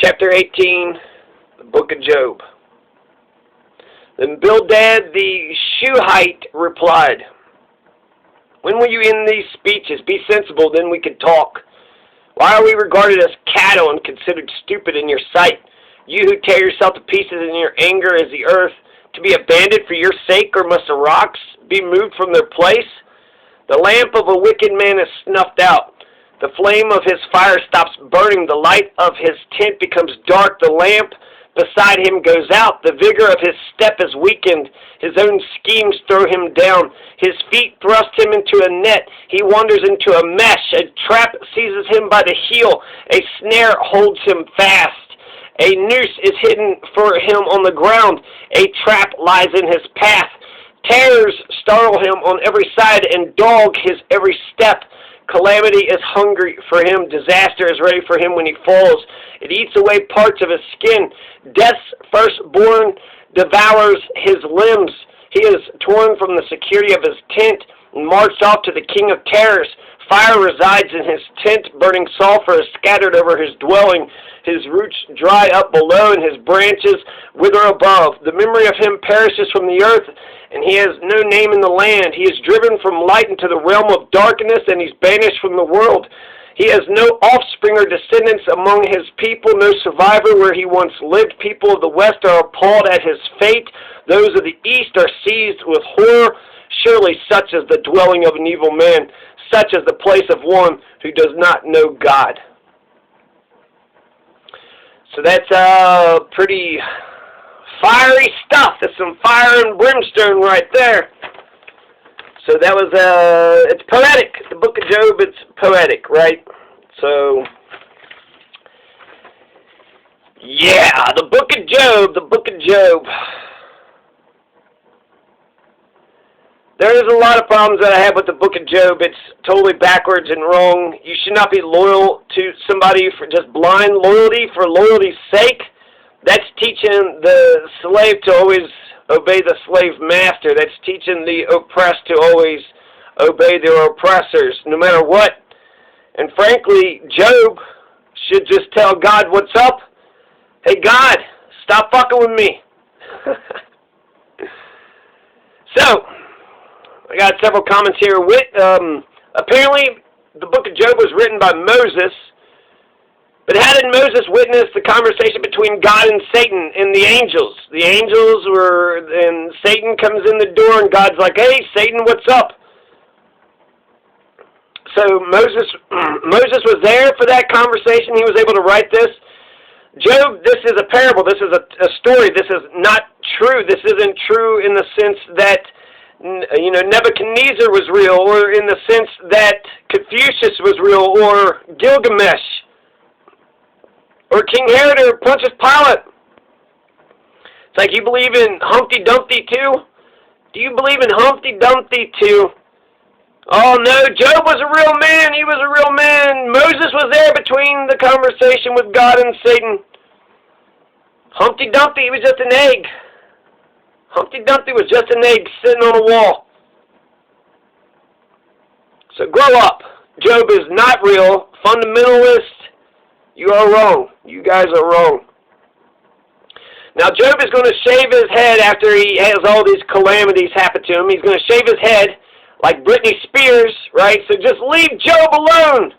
Chapter 18, the book of Job. Then Bildad the Shuhite replied, "When will you end these speeches? Be sensible, then we can talk. Why are we regarded as cattle and considered stupid in your sight? You who tear yourself to pieces in your anger as the earth, to be abandoned for your sake, or must the rocks be moved from their place? The lamp of a wicked man is snuffed out. The flame of his fire stops burning. The light of his tent becomes dark. The lamp beside him goes out. The vigor of his step is weakened. His own schemes throw him down. His feet thrust him into a net. He wanders into a mesh. A trap seizes him by the heel. A snare holds him fast. A noose is hidden for him on the ground. A trap lies in his path. Terrors startle him on every side and dog his every step. Calamity is hungry for him. Disaster is ready for him when he falls. It eats away parts of his skin. Death's firstborn devours his limbs. He is torn from the security of his tent and marched off to the king of terrors. Fire resides in his tent. Burning sulfur is scattered over his dwelling. His roots dry up below, and his branches wither above. The memory of him perishes from the earth, and he has no name in the land. He is driven from light into the realm of darkness, and he's banished from the world. He has no offspring or descendants among his people, no survivor where he once lived. People of the west are appalled at his fate. Those of the east are seized with horror. Surely such is the dwelling of an evil man, such is the place of one who does not know God." So that's pretty fiery stuff. That's some fire and brimstone right there. So that was, it's poetic. The book of Job, it's poetic, right? So, yeah, the book of Job, the book of Job. There's a lot of problems that I have with the book of Job. It's totally backwards and wrong. You should not be loyal to somebody for just blind loyalty for loyalty's sake. That's teaching the slave to always obey the slave master. That's teaching the oppressed to always obey their oppressors, no matter what. And frankly, Job should just tell God what's up. Hey, God, stop fucking with me. So, I got several comments here. Apparently, the book of Job was written by Moses. But how did Moses witness the conversation between God and Satan and the angels? The angels were, and Satan comes in the door, and God's like, "Hey, Satan, what's up?" So Moses was there for that conversation. He was able to write this. Job, this is a parable. This is a story. This is not true. This isn't true in the sense that Nebuchadnezzar was real, or in the sense that Confucius was real, or Gilgamesh, or King Herod, or Pontius Pilate. It's like, you believe in Humpty Dumpty too? Do you believe in Humpty Dumpty too? Oh no, Job was a real man. He was a real man. Moses was there between the conversation with God and Satan. Humpty Dumpty, he was just an egg. Humpty Dumpty was just an egg sitting on a wall. So grow up. Job is not real. Fundamentalist, you are wrong. You guys are wrong. Now Job is going to shave his head after he has all these calamities happen to him. He's going to shave his head like Britney Spears, right? So just leave Job alone.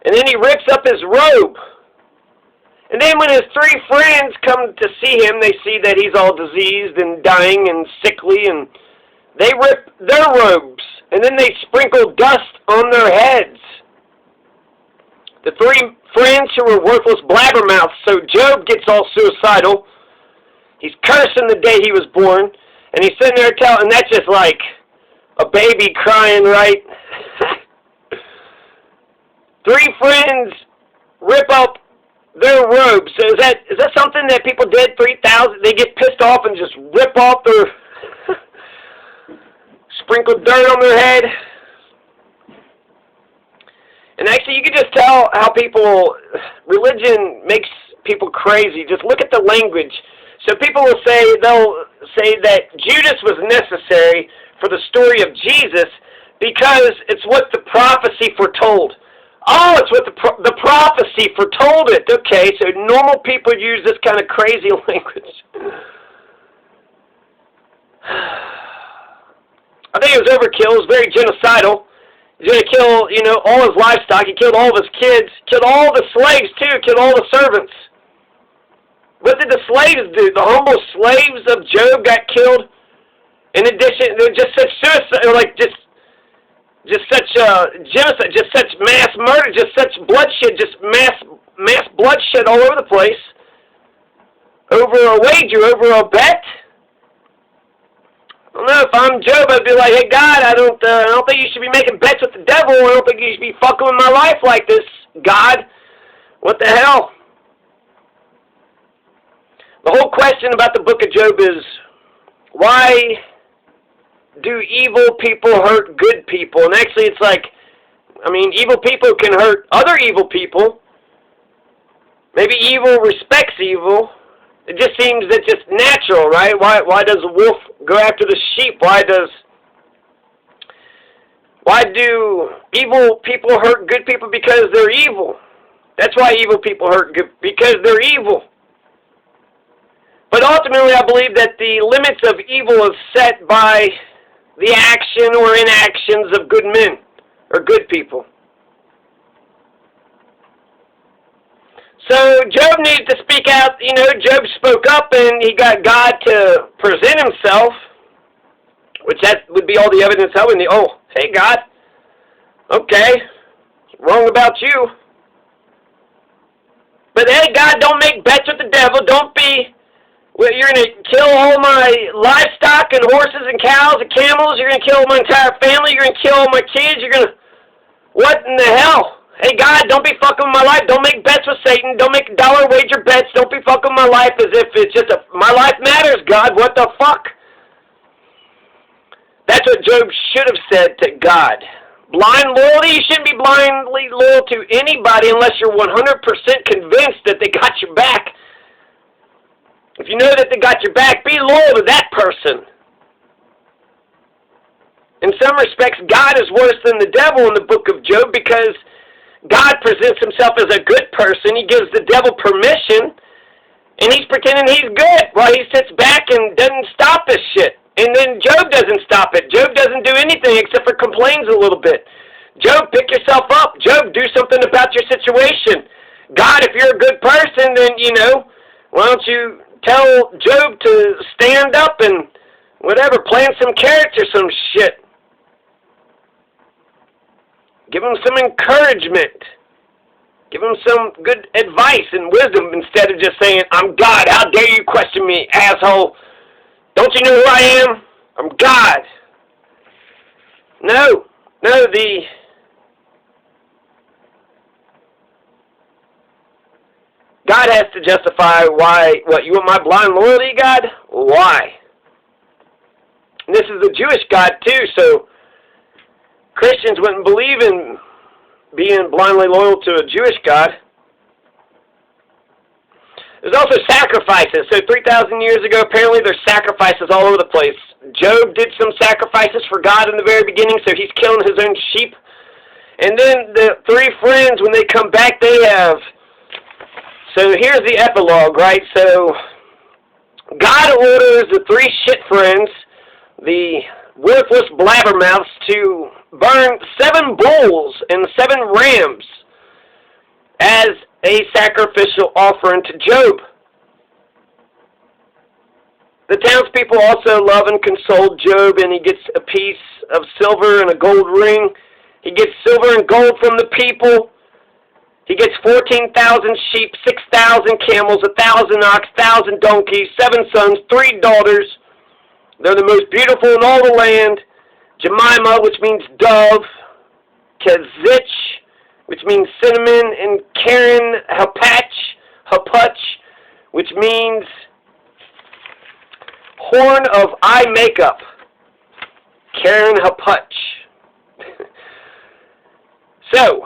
And then he rips up his robe. And then when his three friends come to see him, they see that he's all diseased and dying and sickly, and they rip their robes, and then they sprinkle dust on their heads. The three friends who were worthless blabbermouths, so Job gets all suicidal. He's cursing the day he was born, and he's sitting there and that's just like a baby crying, right? Three friends rip up their robes. So is that something that people did? 3,000? They get pissed off and just rip off their sprinkle dirt on their head. And actually, you can just tell how religion makes people crazy. Just look at the language. So people they'll say that Judas was necessary for the story of Jesus because it's what the prophecy foretold. Oh, it's what the prophecy foretold it. Okay, so normal people use this kind of crazy language. I think it was overkill. It was very genocidal. He's going to kill, all his livestock. He killed all of his kids. Killed all the slaves, too. Killed all the servants. What did the slaves do? The humble slaves of Job got killed. In addition, they're just such suicide, just such genocide, just such mass murder, just such bloodshed, just mass bloodshed all over the place. Over a wager, over a bet. I don't know, if I'm Job, I'd be like, hey, God, I don't think you should be making bets with the devil. I don't think you should be fucking with my life like this, God. What the hell? The whole question about the book of Job is, why do evil people hurt good people? And actually, it's like, evil people can hurt other evil people. Maybe evil respects evil. It just seems that's just natural, right? Why does a wolf go after the sheep? Why do evil people hurt good people? Because they're evil. That's why evil people hurt good, because they're evil. But ultimately, I believe that the limits of evil is set by the action or inactions of good men or good people. So Job needed to speak out. Job spoke up and he got God to present himself, which that would be all the evidence of it. Oh, hey God, okay, wrong about you. But hey God, don't make bets with the devil. You're going to kill all my livestock and horses and cows and camels. You're going to kill my entire family. You're going to kill all my kids. What in the hell? Hey, God, don't be fucking with my life. Don't make bets with Satan. Don't make dollar wager bets. Don't be fucking with my life as if it's just my life matters, God. What the fuck? That's what Job should have said to God. Blind loyalty? You shouldn't be blindly loyal to anybody unless you're 100% convinced that they got your back. If you know that they got your back, be loyal to that person. In some respects, God is worse than the devil in the book of Job because God presents himself as a good person. He gives the devil permission, and he's pretending he's good while he sits back and doesn't stop this shit. And then Job doesn't stop it. Job doesn't do anything except for complains a little bit. Job, pick yourself up. Job, do something about your situation. God, if you're a good person, then, why don't you tell Job to stand up and whatever, plant some carrots or some shit. Give him some encouragement. Give him some good advice and wisdom instead of just saying, I'm God. How dare you question me, asshole? Don't you know who I am? I'm God. No, God has to justify why. What, you want my blind loyalty, God? Why? And this is the Jewish God, too, so Christians wouldn't believe in being blindly loyal to a Jewish God. There's also sacrifices. So 3,000 years ago, apparently there's sacrifices all over the place. Job did some sacrifices for God in the very beginning, so he's killing his own sheep. And then the three friends, when they come back, they have... So here's the epilogue, right? So God orders the three shit friends, the worthless blabbermouths, to burn 7 bulls and 7 rams as a sacrificial offering to Job. The townspeople also love and console Job, and he gets a piece of silver and a gold ring. He gets silver and gold from the people. He gets 14,000 sheep, 6,000 camels, 1,000 ox, 1,000 donkeys, 7 sons, 3 daughters. They're the most beautiful in all the land. Jemima, which means dove. Kezich, which means cinnamon. And Karen Hapach, which means horn of eye makeup. Karen Hapach. So...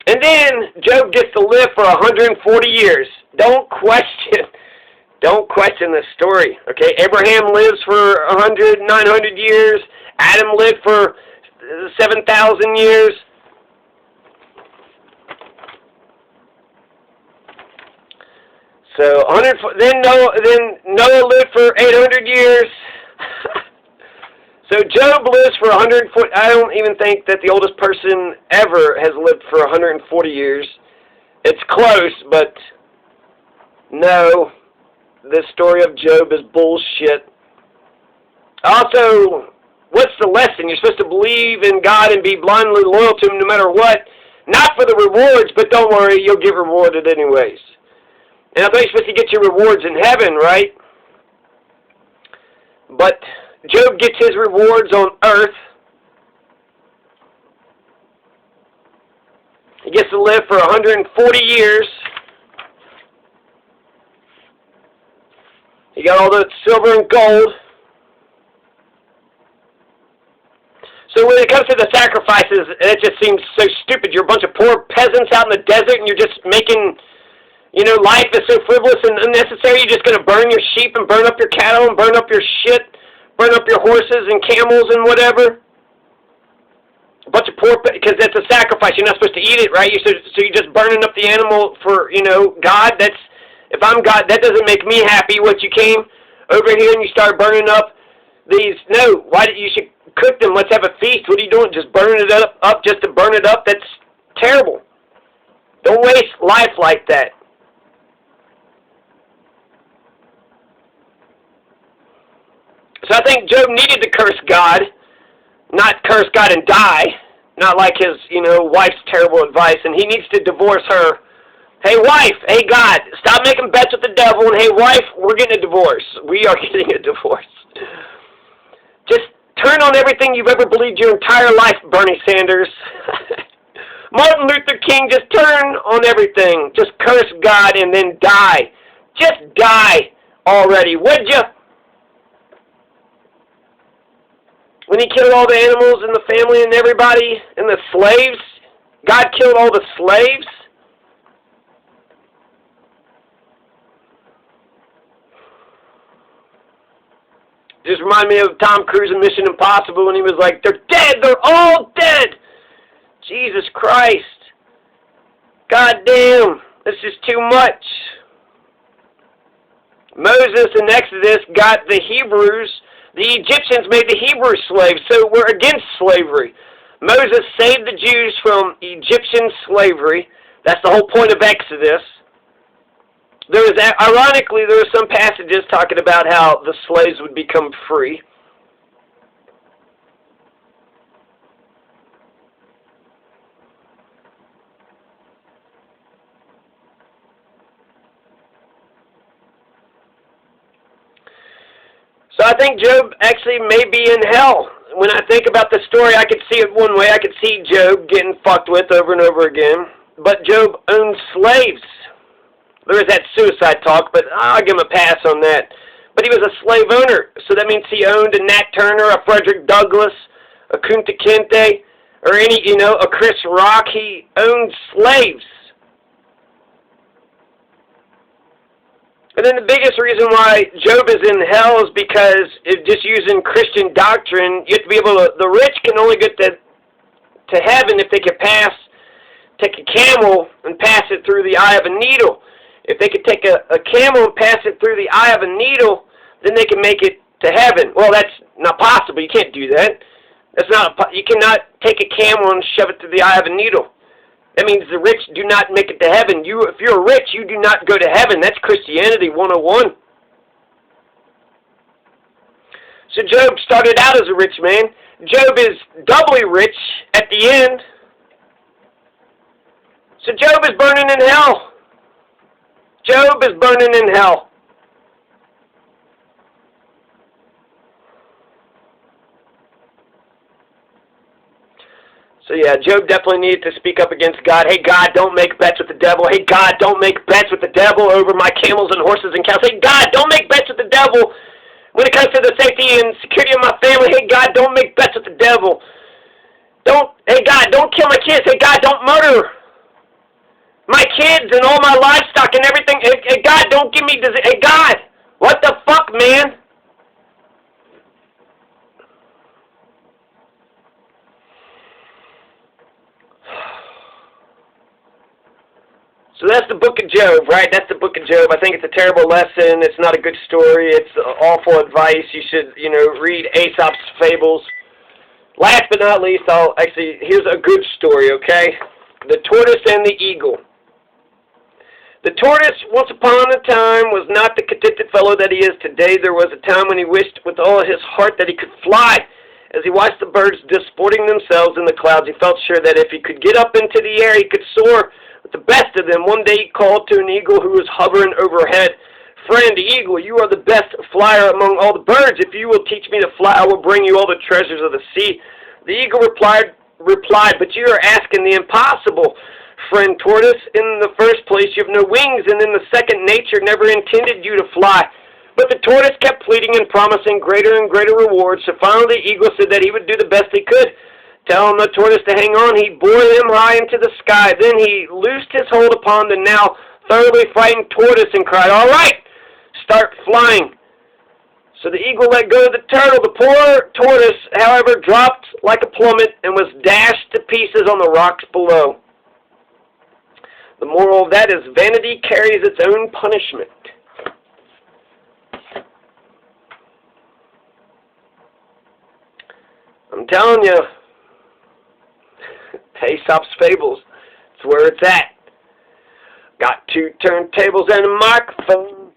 And then Job gets to live for 140 years. Don't question this story. Okay, Abraham lives for 900 years. Adam lived for 7,000 years. So 100. Then Noah lived for 800 years. So Job lives for 140. I don't even think that the oldest person ever has lived for 140 years. It's close, but no. This story of Job is bullshit. Also, what's the lesson? You're supposed to believe in God and be blindly loyal to Him no matter what. Not for the rewards, but don't worry, you'll get rewarded anyways. And I thought you're supposed to get your rewards in heaven, right? But Job gets his rewards on earth. He gets to live for 140 years. He got all the silver and gold. So when it comes to the sacrifices, it just seems so stupid. You're a bunch of poor peasants out in the desert, and you're just making, life is so frivolous and unnecessary. You're just going to burn your sheep and burn up your cattle and burn up your shit, burn up your horses and camels and whatever. A bunch of poor, because that's a sacrifice. You're not supposed to eat it, right? So you're just burning up the animal for, God. If I'm God, that doesn't make me happy. What, you came over here and you start burning up these? No, you should cook them. Let's have a feast. What are you doing? Just burning it up just to burn it up? That's terrible. Don't waste life like that. So I think Job needed to curse God, not curse God and die, not like his, wife's terrible advice, and he needs to divorce her. Hey, wife, hey, God, stop making bets with the devil, and hey, wife, we're getting a divorce. We are getting a divorce. Just turn on everything you've ever believed your entire life, Bernie Sanders. Martin Luther King, just turn on everything. Just curse God and then die. Just die already, would you? When he killed all the animals and the family and everybody and the slaves, God killed all the slaves. Just remind me of Tom Cruise in Mission Impossible when he was like, they're dead, they're all dead. Jesus Christ. God damn, this is too much. Moses in Exodus got the Hebrews. The Egyptians made the Hebrew slaves, so we're against slavery. Moses saved the Jews from Egyptian slavery. That's the whole point of Exodus. Ironically, there are some passages talking about how the slaves would become free. So I think Job actually may be in hell. When I think about the story, I could see it one way. I could see Job getting fucked with over and over again. But Job owned slaves. There is that suicide talk, but I'll give him a pass on that. But he was a slave owner, so that means he owned a Nat Turner, a Frederick Douglass, a Kunta Kinte, or a Chris Rock. He owned slaves. And then the biggest reason why Job is in hell is because just using Christian doctrine, you have to be able to, the rich can only get to heaven if they can take a camel and pass it through the eye of a needle. If they could take a camel and pass it through the eye of a needle, then they can make it to heaven. Well, that's not possible. You can't do that. You cannot take a camel and shove it through the eye of a needle. That means the rich do not make it to heaven. If you're rich, you do not go to heaven. That's Christianity 101. So Job started out as a rich man. Job is doubly rich at the end. So Job is burning in hell. Job is burning in hell. So yeah, Job definitely needed to speak up against God. Hey, God, don't make bets with the devil. Hey, God, don't make bets with the devil over my camels and horses and cows. Hey, God, don't make bets with the devil when it comes to the safety and security of my family. Hey, God, don't make bets with the devil. Hey, God, don't kill my kids. Hey, God, don't murder my kids and all my livestock and everything. Hey, God, don't give me disease. Hey, God, what the fuck, man? So that's the book of Job, right? That's the book of Job. I think it's a terrible lesson. It's not a good story. It's awful advice. You should, read Aesop's fables. Last but not least, here's a good story, okay? The tortoise and the eagle. The tortoise, once upon a time, was not the contented fellow that he is today. There was a time when he wished with all his heart that he could fly. As he watched the birds disporting themselves in the clouds, he felt sure that if he could get up into the air, he could soar with the best of them. One day he called to an eagle who was hovering overhead. "Friend eagle, you are the best flyer among all the birds. If you will teach me to fly, I will bring you all the treasures of the sea." The eagle replied, "But you are asking the impossible, friend tortoise. In the first place, you have no wings, and in the second, nature never intended you to fly." But the tortoise kept pleading and promising greater and greater rewards. So finally the eagle said that he would do the best he could. Telling the tortoise to hang on, he bore him high into the sky. Then he loosed his hold upon the now thoroughly frightened tortoise and cried, "All right, start flying." So the eagle let go of the turtle. The poor tortoise, however, dropped like a plummet and was dashed to pieces on the rocks below. The moral of that is vanity carries its own punishment. I'm telling you, Aesop's Fables, it's where it's at. Got 2 turntables and a microphone.